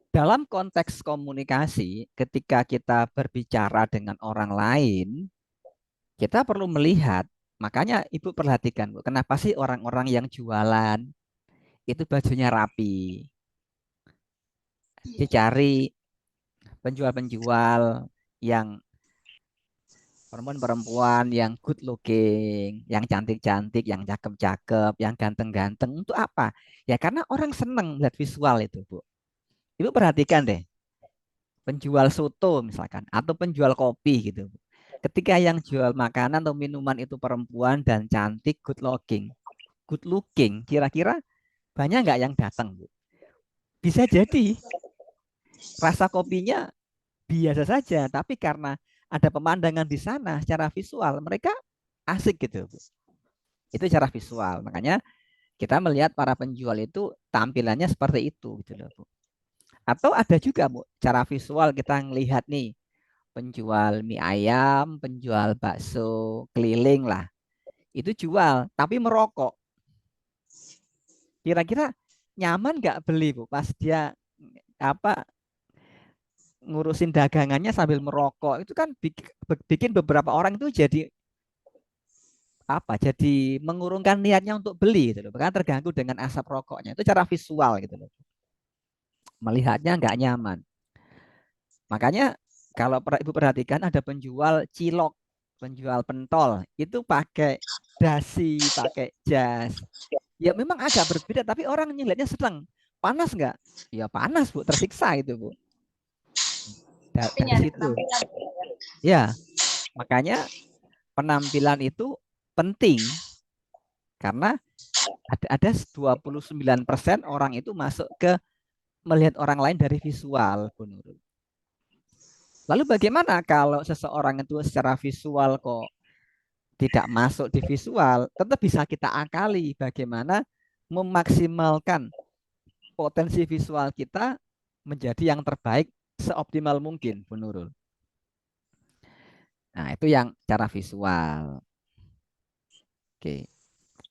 dalam konteks komunikasi, ketika kita berbicara dengan orang lain, kita perlu melihat. Makanya Ibu perhatikan, Bu, kenapa sih orang-orang yang jualan itu bajunya rapi? Dicari penjual-penjual yang perempuan-perempuan yang good looking, yang cantik-cantik, yang cakep-cakep, yang ganteng-ganteng. Untuk apa? Ya karena orang seneng melihat visual itu, Bu. Ibu perhatikan deh, penjual soto misalkan, atau penjual kopi gitu, Bu. Ketika yang jual makanan atau minuman itu perempuan dan cantik, good looking, kira-kira banyak nggak yang datang, Bu? Bisa jadi rasa kopinya biasa saja, tapi karena ada pemandangan di sana secara visual, mereka asik gitu, Bu. Itu secara visual. Makanya kita melihat para penjual itu tampilannya seperti itu gitu loh, Bu. Atau ada juga, Bu, cara visual kita ngelihat nih penjual mie ayam, penjual bakso keliling lah. Itu jual tapi merokok. Kira-kira nyaman nggak beli, Bu, pas dia apa ngurusin dagangannya sambil merokok. Itu kan bikin beberapa orang itu jadi jadi mengurungkan niatnya untuk beli gitu loh. Bahkan terganggu dengan asap rokoknya. Itu cara visual gitu loh. Melihatnya nggak nyaman. Makanya kalau Ibu perhatikan ada penjual cilok, penjual pentol, itu pakai dasi, pakai jas. Ya memang agak berbeda, tapi orang ngelihatnya senang. Panas nggak? Ya panas, Bu, tersiksa itu, Bu. Tapi Dari nyari situ. penampilan. Ya, makanya penampilan itu penting karena ada 29% orang itu masuk ke melihat orang lain dari visual, Bu Nurul. Lalu bagaimana kalau seseorang itu secara visual kok tidak masuk di visual, tetap bisa kita akali bagaimana memaksimalkan potensi visual kita menjadi yang terbaik seoptimal mungkin, Bu Nurul. Nah, itu yang cara visual. Oke.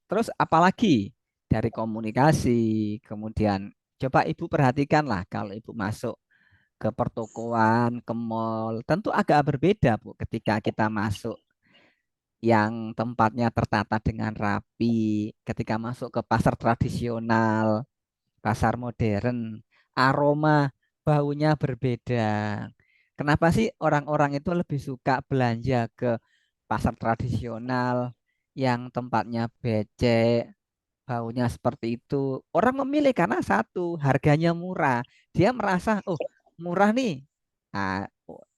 Terus apalagi dari komunikasi, kemudian coba Ibu perhatikanlah kalau Ibu masuk ke pertokoan, ke mall, tentu agak berbeda, Bu, ketika kita masuk yang tempatnya tertata dengan rapi, ketika masuk ke pasar tradisional, pasar modern, aroma baunya berbeda. Kenapa sih orang-orang itu lebih suka belanja ke pasar tradisional yang tempatnya becek, baunya seperti itu? Orang memilih karena satu, harganya murah. Dia merasa, oh murah nih. Nah,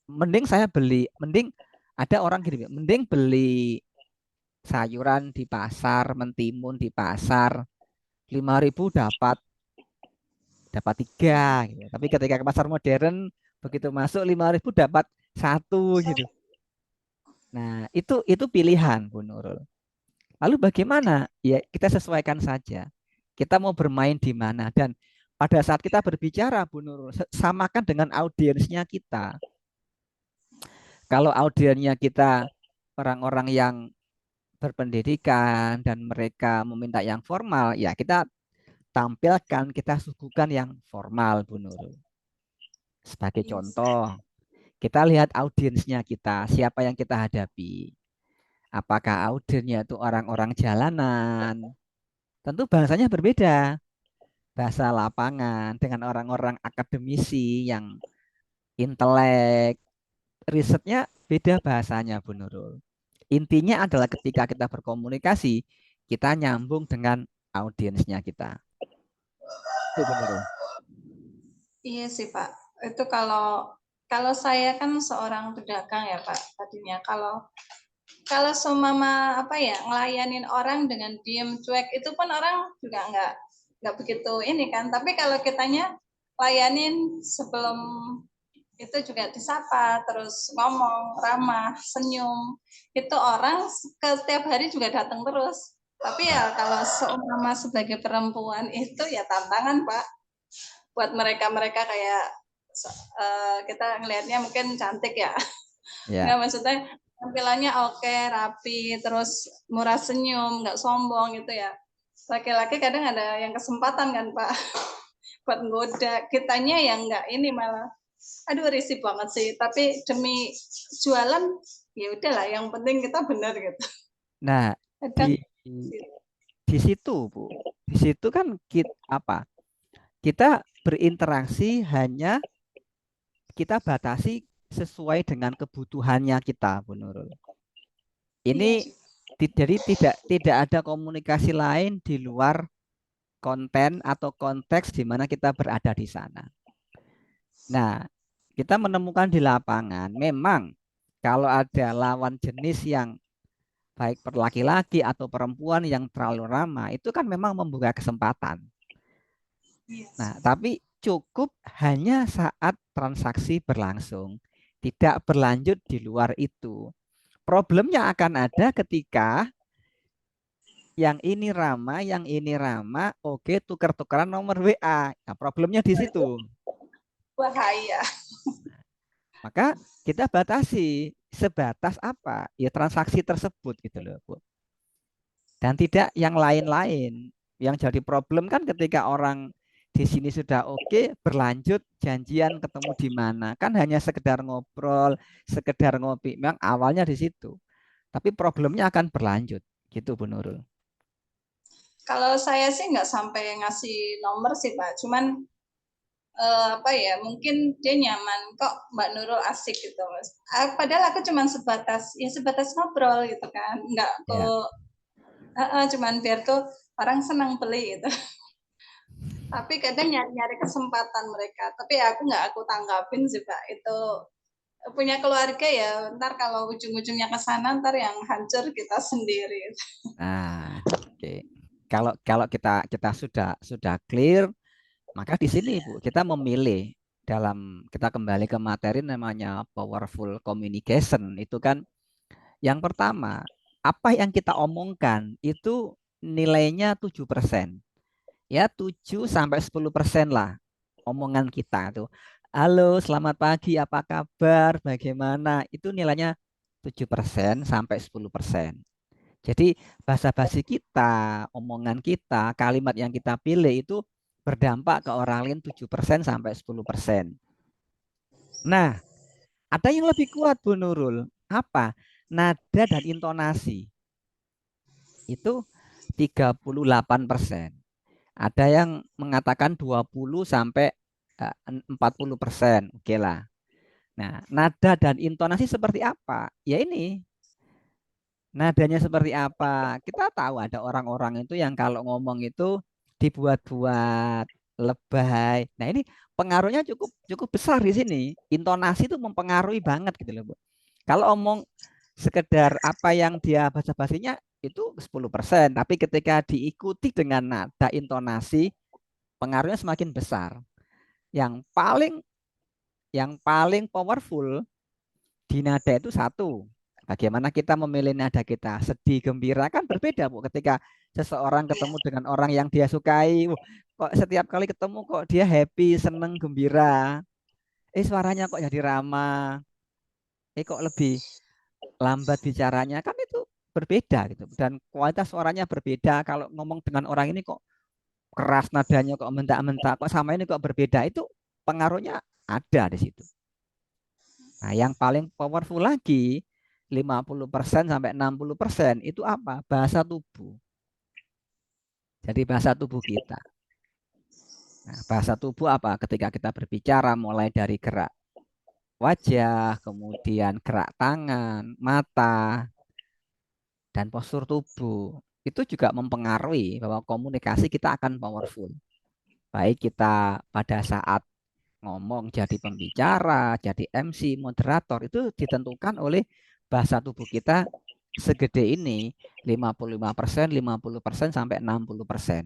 mending saya beli, mending ada orang gini, mending beli sayuran di pasar, mentimun di pasar, 5.000 dapat tiga gitu. Tapi ketika ke pasar modern begitu masuk 5.000 dapat satu gitu. Nah, itu pilihan, Bu Nurul. Lalu bagaimana? Ya, kita sesuaikan saja. Kita mau bermain di mana dan pada saat kita berbicara, Bu Nurul, samakan dengan audiensnya kita. Kalau audiensnya kita orang-orang yang berpendidikan dan mereka meminta yang formal, ya kita tampilkan, kita suguhkan yang formal, Bu Nurul. Sebagai Yes. contoh, kita lihat audiensnya kita, siapa yang kita hadapi. Apakah audiensnya itu orang-orang jalanan? Tentu bahasanya berbeda. Bahasa lapangan dengan orang-orang akademisi yang intelek, risetnya beda bahasanya, Bu Nurul. Intinya adalah ketika kita berkomunikasi, kita nyambung dengan audiensnya kita. Itu, Bu Nurul. Iya sih Pak. Itu kalau kalau saya kan seorang pedagang ya Pak tadinya. Kalau seumpama apa ya ngelayanin orang dengan diem cuek itu pun orang juga nggak begitu ini kan. Tapi kalau kitanya layanin sebelum itu juga disapa, terus ngomong, ramah, senyum, itu orang setiap hari juga datang terus. Tapi ya kalau seumpama sebagai perempuan itu ya tantangan Pak buat mereka-mereka kayak kita ngelihatnya mungkin cantik ya. Ya, Nggak maksudnya tampilannya oke, rapi, terus murah senyum, nggak sombong gitu ya. Laki-laki kadang ada yang kesempatan kan Pak buat nggoda. Kitanya yang enggak ini malah aduh risih banget sih. Tapi demi jualan ya udahlah yang penting kita benar gitu. Nah, Kadang di di situ, Bu. Di situ kan kita apa? Kita berinteraksi hanya kita batasi sesuai dengan kebutuhannya kita, Bu Nurul. iya Ini sih. jadi tidak ada komunikasi lain di luar konten atau konteks di mana kita berada di sana. Nah, kita menemukan di lapangan memang kalau ada lawan jenis yang baik laki-laki atau perempuan yang terlalu ramah, itu kan memang membuka kesempatan. Iya. Nah, tapi cukup hanya saat transaksi berlangsung, tidak berlanjut di luar itu. Problemnya akan ada ketika yang ini ramah, oke, tukar-tukaran nomor WA. Nah, problemnya di situ. Bahaya. Maka kita batasi sebatas apa? Ya transaksi tersebut gitu loh, Bu. Dan tidak yang lain-lain. Yang jadi problem kan ketika orang di sini sudah oke, berlanjut janjian ketemu di mana. Kan hanya sekedar ngobrol, sekedar ngopi. Memang awalnya di situ. Tapi problemnya akan berlanjut. Gitu, Bu Nurul. Kalau saya sih nggak sampai ngasih nomor sih Pak, cuman apa ya, mungkin dia nyaman kok Mbak Nurul asik gitu Mas. Padahal aku cuman sebatas ngobrol gitu kan, nggak Ya. kok cuman biar tuh orang senang beli gitu. Tapi kadang nyari-nyari kesempatan mereka. Tapi aku nggak aku tanggapin sih Pak. Itu punya keluarga ya. Ntar kalau ujung-ujungnya ke sana, ntar yang hancur kita sendiri. Nah, oke. Kalau kalau kita sudah clear, maka di sini Bu, kita memilih dalam kita kembali ke materi namanya powerful communication. Itu kan yang pertama, apa yang kita omongkan itu nilainya 7%. Ya 7 sampai 10% lah omongan kita tuh. Halo, selamat pagi, apa kabar? Bagaimana? Itu nilainya 7% sampai 10%. Jadi basa-basi kita, omongan kita, kalimat yang kita pilih itu berdampak ke orang lain 7% sampai 10%. Nah, ada yang lebih kuat Bu Nurul. Apa? Nada dan intonasi. Itu 38%. Ada yang mengatakan 20 sampai 40%. Oke lah. Nah, nada dan intonasi seperti apa? Ya ini, nadanya seperti apa? Kita tahu ada orang-orang itu yang kalau ngomong itu dibuat-buat, lebay. Nah, ini pengaruhnya cukup cukup besar di sini. Intonasi itu mempengaruhi banget gitu loh, Bu. Kalau omong sekedar apa yang dia basa-basinya itu 10%, tapi ketika diikuti dengan nada intonasi, pengaruhnya semakin besar. Yang paling powerful di nada itu satu. Bagaimana kita memilih nada kita? Sedih, gembira kan berbeda, Bu. Ketika seseorang ketemu dengan orang yang dia sukai, kok setiap kali ketemu kok dia happy, seneng, gembira. Suaranya kok jadi ramah. Kok lebih lambat bicaranya. Kan itu berbeda gitu. Dan kualitas suaranya berbeda. Kalau ngomong dengan orang ini kok keras nadanya, kok mentak-mentak, kok sama ini kok berbeda. Itu pengaruhnya ada di situ. Nah, yang paling powerful lagi 50% sampai 60% itu apa? Bahasa tubuh. Jadi bahasa tubuh kita. Nah, bahasa tubuh apa? Ketika kita berbicara mulai dari gerak wajah, kemudian gerak tangan, mata, dan postur tubuh. Itu juga mempengaruhi bahwa komunikasi kita akan powerful. Baik kita pada saat ngomong jadi pembicara, jadi MC, moderator itu ditentukan oleh bahasa tubuh kita segede ini 55%, 50% sampai 60%.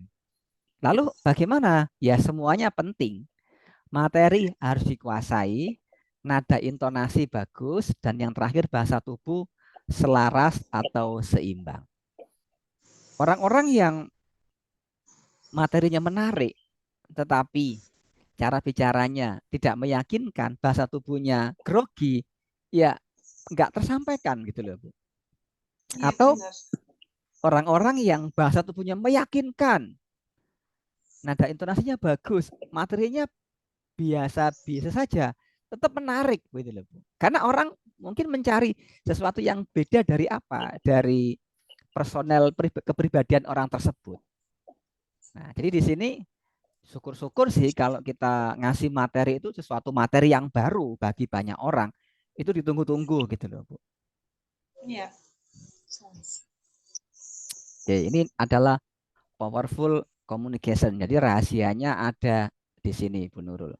Lalu bagaimana? Ya semuanya penting. Materi harus dikuasai, nada intonasi bagus, dan yang terakhir bahasa tubuh selaras atau seimbang. Orang-orang yang materinya menarik, tetapi cara bicaranya tidak meyakinkan, bahasa tubuhnya grogi, ya nggak tersampaikan gitu loh, Bu. Iya Atau benar. orang-orang yang bahasa tubuhnya meyakinkan, nada intonasinya bagus, materinya biasa-biasa saja, tetap menarik gitu loh, Bu. Karena orang mungkin mencari sesuatu yang beda dari apa? Dari personel kepribadian orang tersebut. Nah, jadi di sini syukur-syukur sih kalau kita ngasih materi itu sesuatu materi yang baru bagi banyak orang. Itu ditunggu-tunggu gitu loh, Bu. Iya. Oke, ini adalah powerful communication. Jadi rahasianya ada di sini, Bu Nurul.